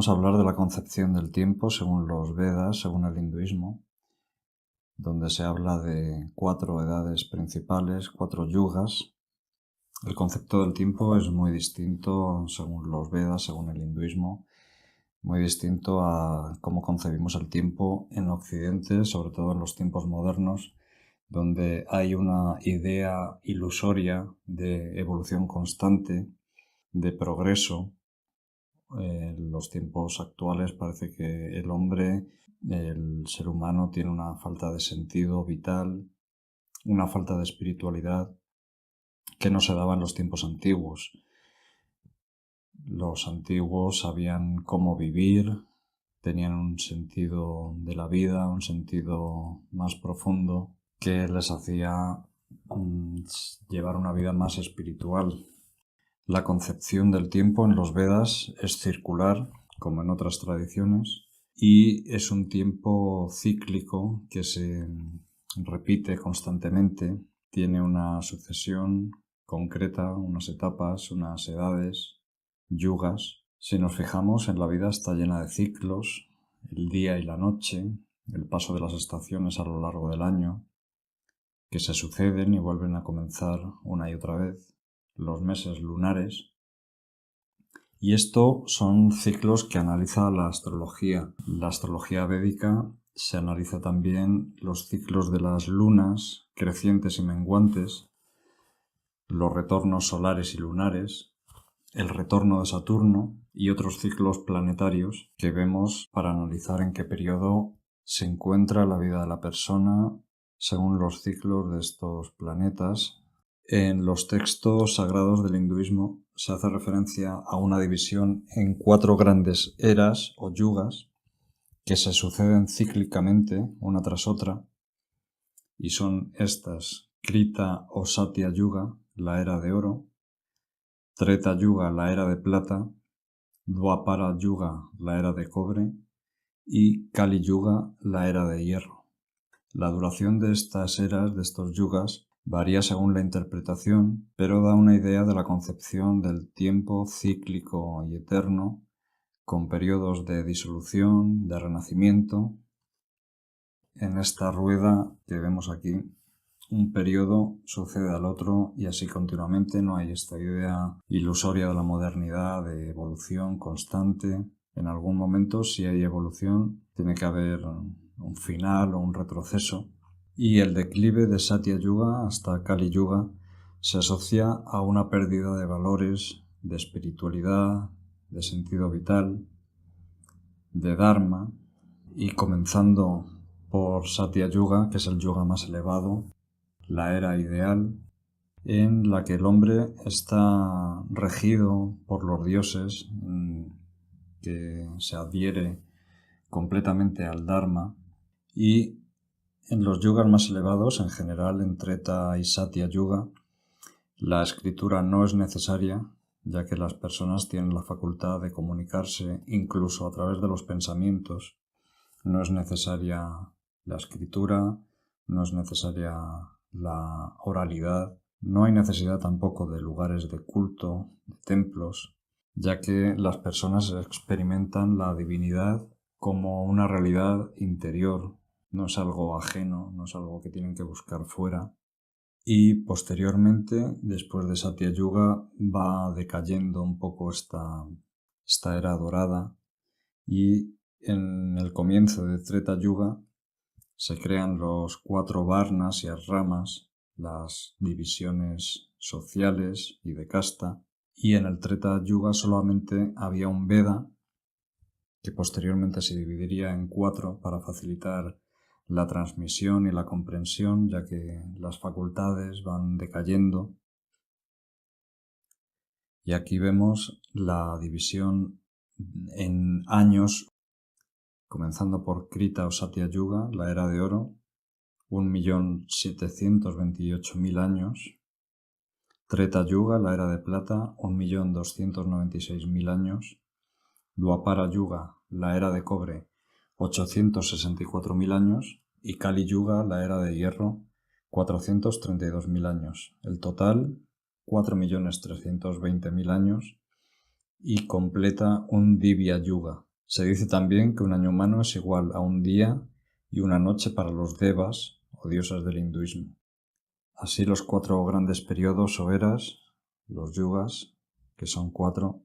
Vamos a hablar de la concepción del tiempo según los Vedas, según el hinduismo, donde se habla de 4 edades principales, 4 yugas. El concepto del tiempo es muy distinto según los Vedas, según el hinduismo, muy distinto a cómo concebimos el tiempo en Occidente, sobre todo en los tiempos modernos, donde hay una idea ilusoria de evolución constante, de progreso. En los tiempos actuales parece que el ser humano, tiene una falta de sentido vital, una falta de espiritualidad que no se daba en los tiempos antiguos. Los antiguos sabían cómo vivir, tenían un sentido de la vida, un sentido más profundo que les hacía llevar una vida más espiritual. La concepción del tiempo en los Vedas es circular, como en otras tradiciones, y es un tiempo cíclico que se repite constantemente, tiene una sucesión concreta, unas etapas, unas edades, yugas. Si nos fijamos, en la vida está llena de ciclos, el día y la noche, el paso de las estaciones a lo largo del año, que se suceden y vuelven a comenzar una y otra vez, los meses lunares. Y esto son ciclos que analiza la astrología. La astrología védica se analiza también los ciclos de las lunas crecientes y menguantes, los retornos solares y lunares, el retorno de Saturno y otros ciclos planetarios que vemos para analizar en qué periodo se encuentra la vida de la persona según los ciclos de estos planetas. En los textos sagrados del hinduismo se hace referencia a una división en 4 grandes eras o yugas que se suceden cíclicamente una tras otra, y son estas: Krita o Satya Yuga, la era de oro; Treta Yuga, la era de plata; Dwapara Yuga, la era de cobre; y Kali Yuga, la era de hierro. La duración de estas eras, de estos yugas, varía según la interpretación, pero da una idea de la concepción del tiempo cíclico y eterno, con periodos de disolución, de renacimiento. En esta rueda que vemos aquí, un periodo sucede al otro y así continuamente. No hay esta idea ilusoria de la modernidad, de evolución constante. En algún momento, si hay evolución, tiene que haber un final o un retroceso. Y el declive de Satya Yuga hasta Kali Yuga se asocia a una pérdida de valores, de espiritualidad, de sentido vital, de dharma, y comenzando por Satya Yuga, que es el yuga más elevado, la era ideal, en la que el hombre está regido por los dioses, que se adhiere completamente al dharma, y en los yugas más elevados, en general en Treta y Satya Yuga, la escritura no es necesaria, ya que las personas tienen la facultad de comunicarse incluso a través de los pensamientos. No es necesaria la escritura, no es necesaria la oralidad, no hay necesidad tampoco de lugares de culto, de templos, ya que las personas experimentan la divinidad como una realidad interior. No es algo ajeno, no es algo que tienen que buscar fuera. Y posteriormente, después de Satya Yuga, va decayendo un poco esta era dorada, y en el comienzo de Treta Yuga se crean los 4 varnas y ashramas, las divisiones sociales y de casta, y en el Treta Yuga solamente había un Veda, que posteriormente se dividiría en 4 para facilitar la transmisión y la comprensión, ya que las facultades van decayendo. Y aquí vemos la división en años, comenzando por Krita o Satya Yuga, la era de oro, 1.728.000 años; Treta Yuga, la era de plata, 1.296.000 años; Dwapara Yuga, la era de cobre, 864.000 años; y Kali Yuga, la era de hierro, 432.000 años. El total, 4.320.000 años, y completa un Divya Yuga, Se dice también que un año humano es igual a un día y una noche para los devas o dioses del hinduismo. Así los 4 grandes periodos o eras, los yugas, que son 4,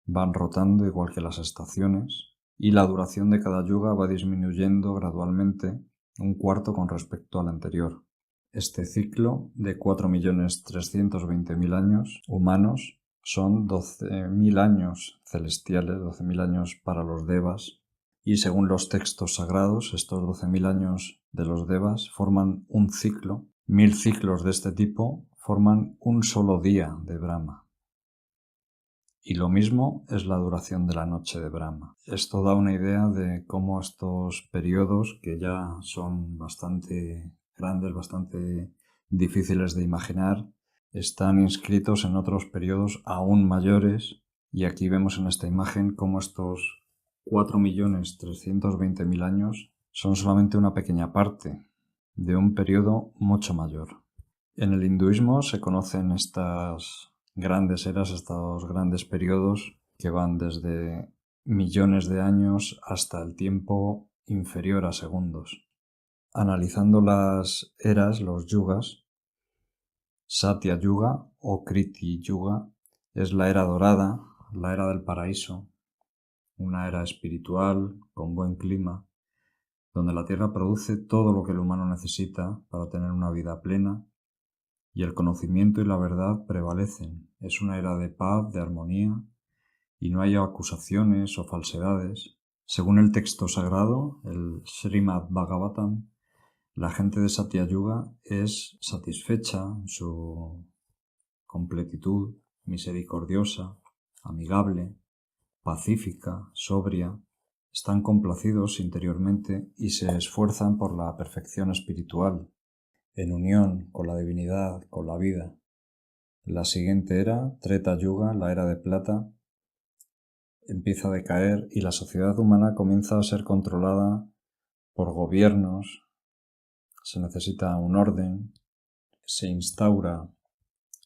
van rotando igual que las estaciones, y la duración de cada yuga va disminuyendo gradualmente un cuarto con respecto al anterior. Este ciclo de 4.320.000 años humanos son 12.000 años celestiales, 12.000 años para los devas, y según los textos sagrados, estos 12.000 años de los devas forman un ciclo. 1.000 ciclos de este tipo forman un solo día de Brahma. Y lo mismo es la duración de la noche de Brahma. Esto da una idea de cómo estos periodos, que ya son bastante grandes, bastante difíciles de imaginar, están inscritos en otros periodos aún mayores, y aquí vemos en esta imagen cómo estos 4.320.000 años son solamente una pequeña parte de un periodo mucho mayor. En el hinduismo se conocen estas grandes eras, estos grandes periodos que van desde millones de años hasta el tiempo inferior a segundos. Analizando las eras, los yugas, Satya Yuga o Kriti Yuga es la era dorada, la era del paraíso, una era espiritual con buen clima, donde la tierra produce todo lo que el humano necesita para tener una vida plena, y el conocimiento y la verdad prevalecen. Es una era de paz, de armonía, y no hay acusaciones o falsedades. Según el texto sagrado, el Srimad Bhagavatam, la gente de Satya Yuga es satisfecha en su completitud, misericordiosa, amigable, pacífica, sobria. Están complacidos interiormente y se esfuerzan por la perfección espiritual, en unión con la divinidad, con la vida. La siguiente era, Treta Yuga, la era de plata, empieza a decaer y la sociedad humana comienza a ser controlada por gobiernos, se necesita un orden, se instaura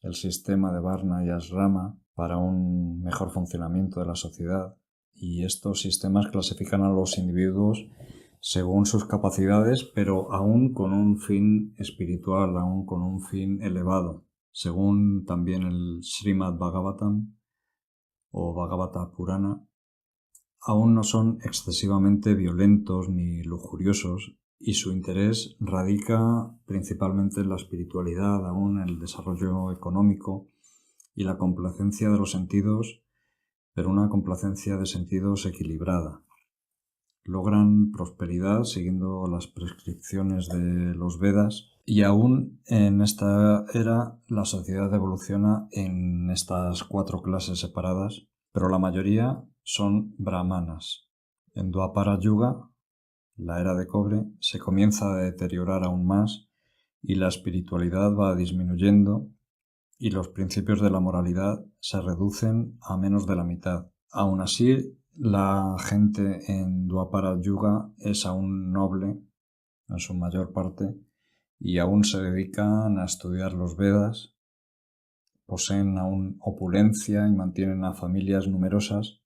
el sistema de Varna y Asrama para un mejor funcionamiento de la sociedad, y estos sistemas clasifican a los individuos según sus capacidades, pero aún con un fin espiritual, aún con un fin elevado. Según también el Srimad Bhagavatam o Bhagavata Purana, aún no son excesivamente violentos ni lujuriosos, y su interés radica principalmente en la espiritualidad, aún en el desarrollo económico y la complacencia de los sentidos, pero una complacencia de sentidos equilibrada. Logran prosperidad siguiendo las prescripciones de los Vedas, y aún en esta era la sociedad evoluciona en estas 4 clases separadas, pero la mayoría son brahmanas. En Dwapara Yuga, la era de cobre, se comienza a deteriorar aún más y la espiritualidad va disminuyendo y los principios de la moralidad se reducen a menos de la mitad. Aún así, la gente en Dwapara Yuga es aún noble en su mayor parte y aún se dedican a estudiar los Vedas, poseen aún opulencia y mantienen a familias numerosas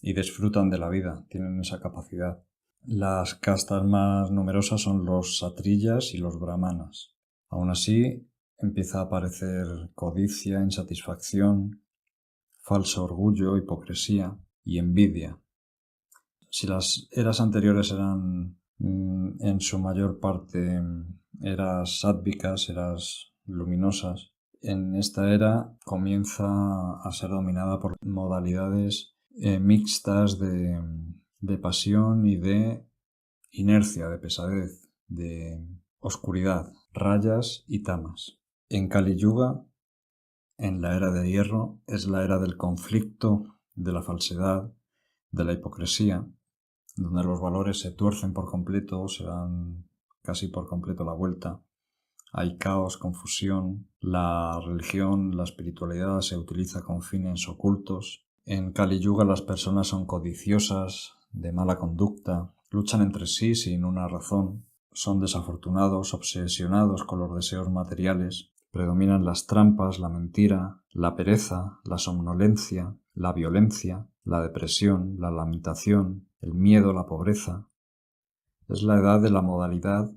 y disfrutan de la vida, tienen esa capacidad. Las castas más numerosas son los satriyas y los brahmanas. Aún así, empieza a aparecer codicia, insatisfacción, falso orgullo, hipocresía y envidia. Si las eras anteriores eran en su mayor parte eras sádvicas, eras luminosas, en esta era comienza a ser dominada por modalidades mixtas de pasión y de inercia, de pesadez, de oscuridad, rayas y tamas. En Kali Yuga, en la era de hierro, es la era del conflicto, de la falsedad, de la hipocresía, donde los valores se tuercen por completo, se dan casi por completo la vuelta. Hay caos, confusión, la religión, la espiritualidad se utiliza con fines ocultos. En Kali Yuga las personas son codiciosas, de mala conducta, luchan entre sí sin una razón, son desafortunados, obsesionados con los deseos materiales, predominan las trampas, la mentira, la pereza, la somnolencia, la violencia, la depresión, la lamentación, el miedo, la pobreza. Es la edad de la modalidad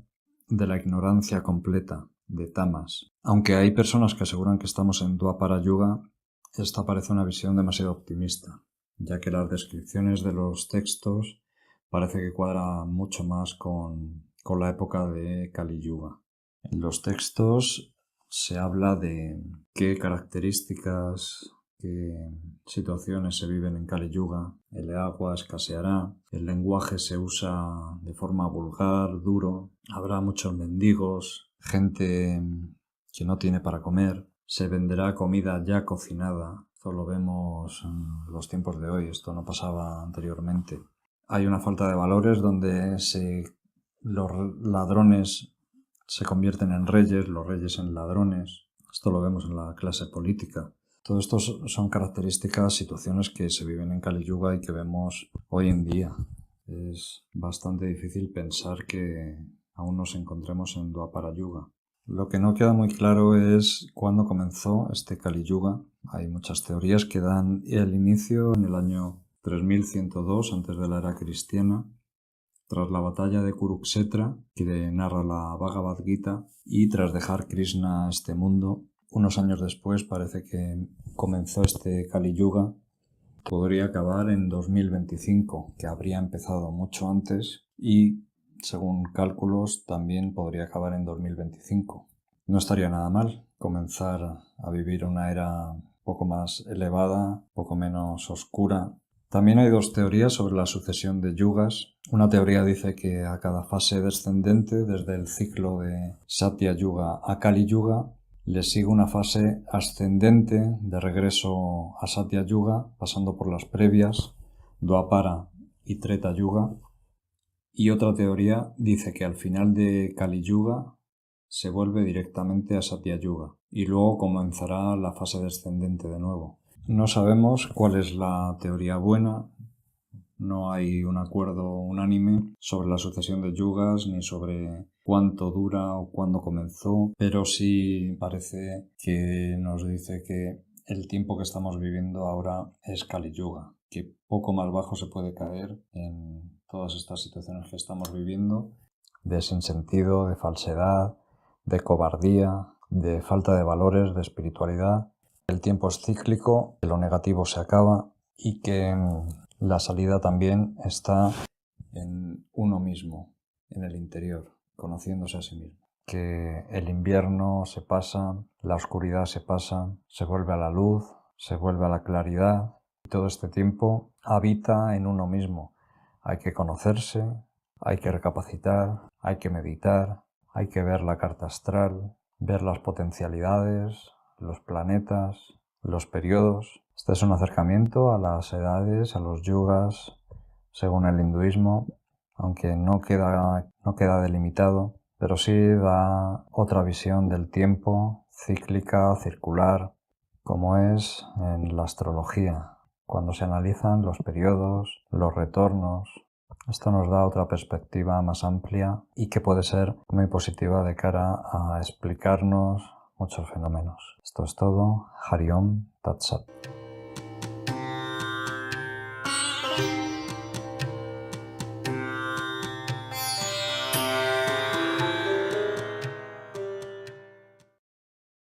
de la ignorancia completa, de tamas. Aunque hay personas que aseguran que estamos en Dwapara Yuga, esta parece una visión demasiado optimista, ya que las descripciones de los textos parece que cuadran mucho más con la época de Kali Yuga. En los textos se habla de qué características, qué situaciones se viven en Kali Yuga. El agua escaseará, el lenguaje se usa de forma vulgar, duro, habrá muchos mendigos, gente que no tiene para comer, se venderá comida ya cocinada. Esto lo vemos en los tiempos de hoy, esto no pasaba anteriormente. Hay una falta de valores donde los ladrones se convierten en reyes, los reyes en ladrones. Esto lo vemos en la clase política. Todo esto son características, situaciones que se viven en Kali Yuga y que vemos hoy en día. Es bastante difícil pensar que aún nos encontremos en Dwapara Yuga. Lo que no queda muy claro es cuándo comenzó este Kali Yuga. Hay muchas teorías que dan el inicio en el año 3102 antes de la era cristiana, tras la batalla de Kuruksetra, que narra la Bhagavad Gita, y tras dejar Krishna este mundo. Unos años después parece que comenzó este Kali Yuga. Podría acabar en 2025, que habría empezado mucho antes, y según cálculos también podría acabar en 2025. No estaría nada mal comenzar a vivir una era un poco más elevada, poco menos oscura. También hay dos teorías sobre la sucesión de yugas. Una teoría dice que a cada fase descendente, desde el ciclo de Satya Yuga a Kali Yuga, le sigue una fase ascendente de regreso a Satya Yuga, pasando por las previas, Dwapara y Treta Yuga. Y otra teoría dice que al final de Kali Yuga se vuelve directamente a Satya Yuga y luego comenzará la fase descendente de nuevo. No sabemos cuál es la teoría buena, no hay un acuerdo unánime sobre la sucesión de yugas ni sobre cuánto dura o cuándo comenzó, pero sí parece que nos dice que el tiempo que estamos viviendo ahora es Kali Yuga, que poco más bajo se puede caer en todas estas situaciones que estamos viviendo, de sinsentido, de falsedad, de cobardía, de falta de valores, de espiritualidad. El tiempo es cíclico, que lo negativo se acaba y que la salida también está en uno mismo, en el interior, conociéndose a sí mismo. Que el invierno se pasa, la oscuridad se pasa, se vuelve a la luz, se vuelve a la claridad. Y todo este tiempo habita en uno mismo. Hay que conocerse, hay que recapacitar, hay que meditar, hay que ver la carta astral, ver las potencialidades, los planetas, los periodos. Este es un acercamiento a las edades, a los yugas, según el hinduismo, aunque no queda delimitado, pero sí da otra visión del tiempo, cíclica, circular, como es en la astrología, cuando se analizan los periodos, los retornos. Esto nos da otra perspectiva más amplia y que puede ser muy positiva de cara a explicarnos muchos fenómenos. Esto es todo. Hari Om Tat Sat.